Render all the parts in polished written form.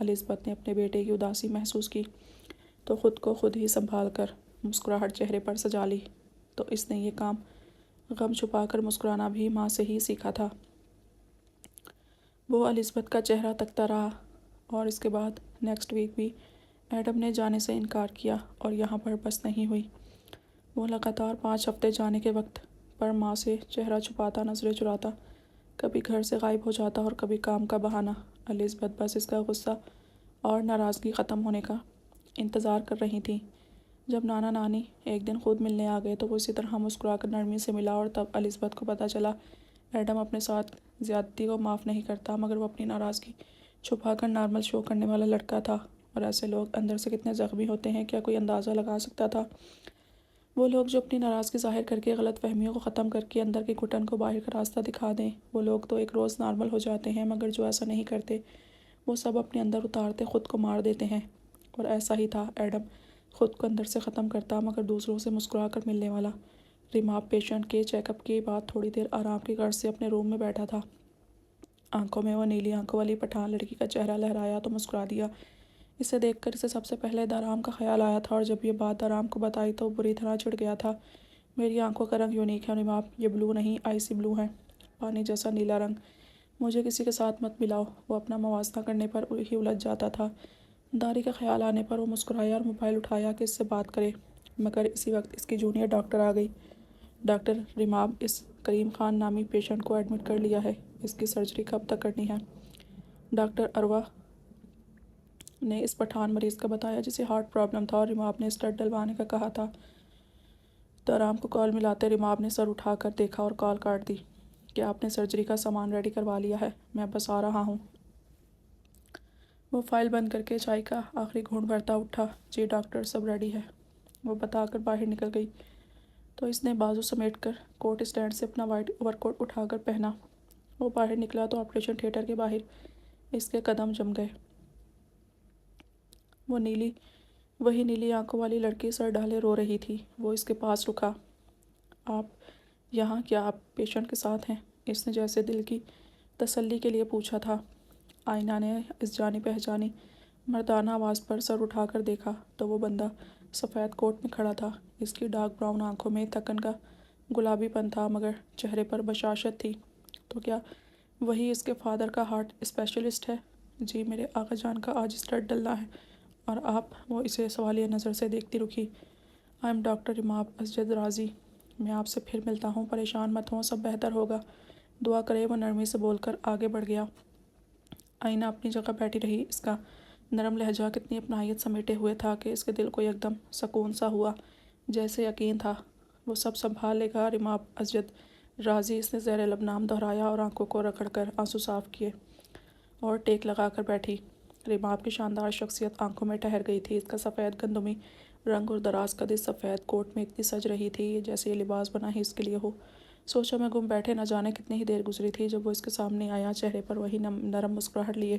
Elizabeth نے اپنے بیٹے کی اداسی محسوس کی تو خود کو خود ہی سنبھال کر مسکراہٹ چہرے پر سجا لی۔ تو اس نے یہ کام غم چھپا کر مسکرانا بھی ماں سے ہی سیکھا تھا۔ وہ الزبتھ کا چہرہ تکتا رہا اور اس کے بعد نیکسٹ ویک بھی ایڈم نے جانے سے انکار کیا اور یہاں پر بس نہیں ہوئی۔ وہ لگاتار 5 ہفتے جانے کے وقت پر ماں سے چہرہ چھپاتا، نظریں چراتا، کبھی گھر سے غائب ہو جاتا اور کبھی کام کا بہانہ۔ الزبتھ بس اس کا غصہ اور ناراضگی ختم ہونے کا انتظار کر رہی تھی۔ جب نانا نانی ایک دن خود ملنے آ گئے تو وہ اسی طرح مسکرا کر نرمی سے ملا اور تب الزبتھ کو پتہ چلا ایڈم اپنے ساتھ زیادتی کو معاف نہیں کرتا، مگر وہ اپنی ناراضگی چھپا کر نارمل شو کرنے والا لڑکا تھا، اور ایسے لوگ اندر سے کتنے زخمی ہوتے ہیں کیا کوئی اندازہ لگا سکتا تھا؟ وہ لوگ جو اپنی ناراضگی ظاہر کر کے غلط فہمیوں کو ختم کر کے اندر کی گھٹن کو باہر کا راستہ دکھا دیں، وہ لوگ تو ایک روز نارمل ہو جاتے ہیں، مگر جو ایسا نہیں کرتے وہ سب اپنے اندر اتارتے خود کو مار دیتے ہیں۔ اور ایسا ہی تھا ایڈم، خود کو اندر سے ختم کرتا مگر دوسروں سے مسکرا کر ملنے والا۔ ریماب پیشنٹ کے چیک اپ کے بعد تھوڑی دیر آرام کی غرض سے اپنے روم میں بیٹھا تھا۔ آنکھوں میں وہ نیلی آنکھوں والی پٹھان لڑکی کا چہرہ لہرایا تو مسکرا دیا۔ اسے دیکھ کر اسے سب سے پہلے دارام کا خیال آیا تھا، اور جب یہ بات دارام کو بتائی تو بری طرح چڑ گیا تھا۔ میری آنکھوں کا رنگ یونیک ہے ریماب، یہ بلو نہیں آئسی بلو ہے، پانی جیسا نیلا رنگ۔ مجھے کسی کے ساتھ مت ملاؤ۔ وہ اپنا موازنہ کرنے پر ہی الجھ جاتا تھا۔ داری کا خیال آنے پر وہ مسکرایا اور موبائل اٹھایا کہ اس سے بات کرے، مگر اسی وقت اس کی جونیئر ڈاکٹر آ گئی۔ ڈاکٹر ریماب، اس کریم خان نامی پیشنٹ کو ایڈمٹ کر لیا ہے، اس کی سرجری کب تک کرنی ہے؟ ڈاکٹر اروا نے اس پٹھان مریض کا بتایا جسے ہارٹ پرابلم تھا اور ریماب نے اسٹڈ ڈلوانے کا کہا تھا۔ دارام کو کال ملاتے ریماب نے سر اٹھا کر دیکھا اور کال کاٹ دی۔ کیا آپ نے سرجری کا سامان ریڈی کروا لیا ہے؟ میں بس آ رہا ہوں۔ وہ فائل بند کر کے چائے کا آخری گھونٹ بھرتا اٹھا۔ جی ڈاکٹر، سب ریڈی ہے، وہ بتا کر باہر نکل گئی تو اس نے بازو سمیٹ کر کوٹ اسٹینڈ سے اپنا وائٹ اوور کوٹ اٹھا کر پہنا۔ وہ باہر نکلا تو آپریشن تھیٹر کے باہر اس کے قدم جم گئے۔ وہی نیلی آنکھوں والی لڑکی سر ڈالے رو رہی تھی۔ وہ اس کے پاس رکا۔ آپ یہاں کیا آپ پیشنٹ کے ساتھ ہیں؟ اس نے جیسے دل کی تسلی کے لیے پوچھا تھا۔ آئینہ نے اس جانی پہچانی مردانہ آواز پر سر اٹھا کر دیکھا تو وہ بندہ سفید کوٹ میں کھڑا تھا۔ اس کی ڈارک براؤن آنکھوں میں تھکن کا گلابی پن تھا مگر چہرے پر بشاشت تھی۔ تو کیا وہی اس کے فادر کا ہارٹ اسپیشلسٹ ہے؟ جی، میرے آقا جان کا آج اسٹڈ ڈلنا ہے اور آپ؟ وہ اسے سوالیہ نظر سے دیکھتی رکی۔ آئی ایم ڈاکٹر ریماب ازجد رازی، میں آپ سے پھر ملتا ہوں، پریشان مت ہوں، سب بہتر ہوگا، دعا کرے، وہ نرمی سے بول کر آگے بڑھ گیا۔ آئینہ اپنی جگہ بیٹھی رہی۔ اس کا نرم لہجہ کتنی اپنائیت سمیٹے ہوئے تھا کہ اس کے دل کو ایک دم سکون سا ہوا، جیسے یقین تھا وہ سب سنبھال لے گا۔ ریماب ازجد رازی، اس نے زیر لب نام دہرایا اور آنکھوں کو رگڑ کر آنسو صاف کیے اور ٹیک لگا کر بیٹھی۔ ریماب کی شاندار شخصیت آنکھوں میں ٹھہر گئی تھی۔ اس کا سفید گندمی رنگ اور دراز قد اس سفید کوٹ میں اتنی سج رہی تھی جیسے یہ لباس بنا ہی اس کے لیے ہو۔ سوچا میں گم بیٹھے نہ جانے کتنی ہی دیر گزری تھی جب وہ اس کے سامنے آیا، چہرے پر وہی نرم مسکراہٹ لیے۔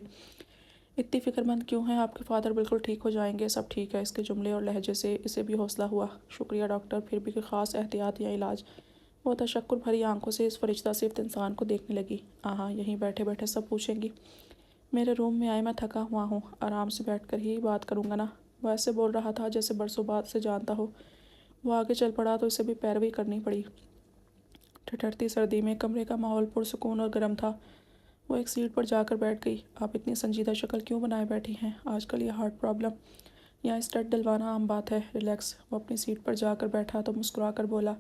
اتنی فکر مند کیوں ہیں؟ آپ کے فادر بالکل ٹھیک ہو جائیں گے، سب ٹھیک ہے۔ اس کے جملے اور لہجے سے اسے بھی حوصلہ ہوا۔ شکریہ ڈاکٹر، پھر بھی کوئی خاص احتیاط یا علاج؟ وہ تشکر بھری آنکھوں سے اس فرشتہ صفت انسان کو دیکھنے لگی۔ ہاں، یہیں بیٹھے بیٹھے سب پوچھیں گی۔ میرے روم میں آئے، میں تھکا ہوا ہوں، آرام سے بیٹھ کر ہی بات کروں گا نا۔ وہ ایسے بول رہا تھا جیسے برسوں بعد سے جانتا ہو۔ وہ آگے چل پڑا تو اسے بھی پیروی کرنی پڑی۔ ٹھٹھرتی سردی میں کمرے کا ماحول پرسکون اور گرم تھا۔ وہ ایک سیٹ پر جا کر بیٹھ گئی۔ آپ اتنی سنجیدہ شکل کیوں بنائے بیٹھی ہیں؟ آج کل یہ ہارٹ پرابلم یا اسٹڈ ڈلوانا عام بات ہے، ریلیکس۔ وہ اپنی سیٹ پر جا کر بیٹھا تو مسکرا کر بولا،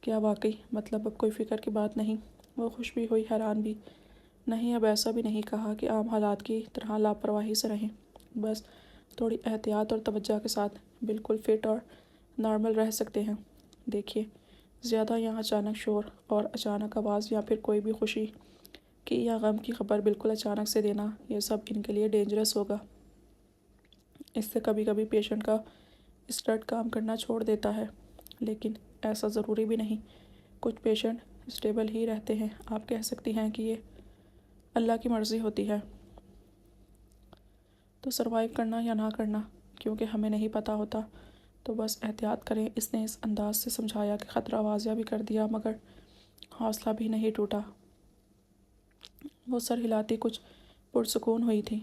کیا واقعی؟ مطلب اب کوئی فکر کی بات نہیں؟ وہ خوش بھی ہوئی، حیران بھی۔ نہیں، اب ایسا بھی نہیں کہا کہ عام حالات کی طرح لاپرواہی سے رہیں، بس تھوڑی احتیاط اور توجہ کے ساتھ بالکل فٹ اور نارمل رہ سکتے ہیں۔ دیکھیے، زیادہ یہاں اچانک شور اور اچانک آواز یا پھر کوئی بھی خوشی کی یا غم کی خبر بالکل اچانک سے دینا، یہ سب ان کے لیے ڈینجرس ہوگا۔ اس سے کبھی کبھی پیشنٹ کا اسٹڈ کام کرنا چھوڑ دیتا ہے، لیکن ایسا ضروری بھی نہیں۔ کچھ پیشنٹ اسٹیبل ہی رہتے ہیں۔ آپ کہہ سکتی ہیں کہ یہ اللہ کی مرضی ہوتی ہے، تو سروائیو کرنا یا نہ کرنا، کیونکہ ہمیں نہیں پتہ ہوتا، تو بس احتیاط کریں۔ اس نے اس انداز سے سمجھایا کہ خطرہ واضح بھی کر دیا مگر حوصلہ بھی نہیں ٹوٹا۔ وہ سر ہلاتی کچھ پرسکون ہوئی تھی۔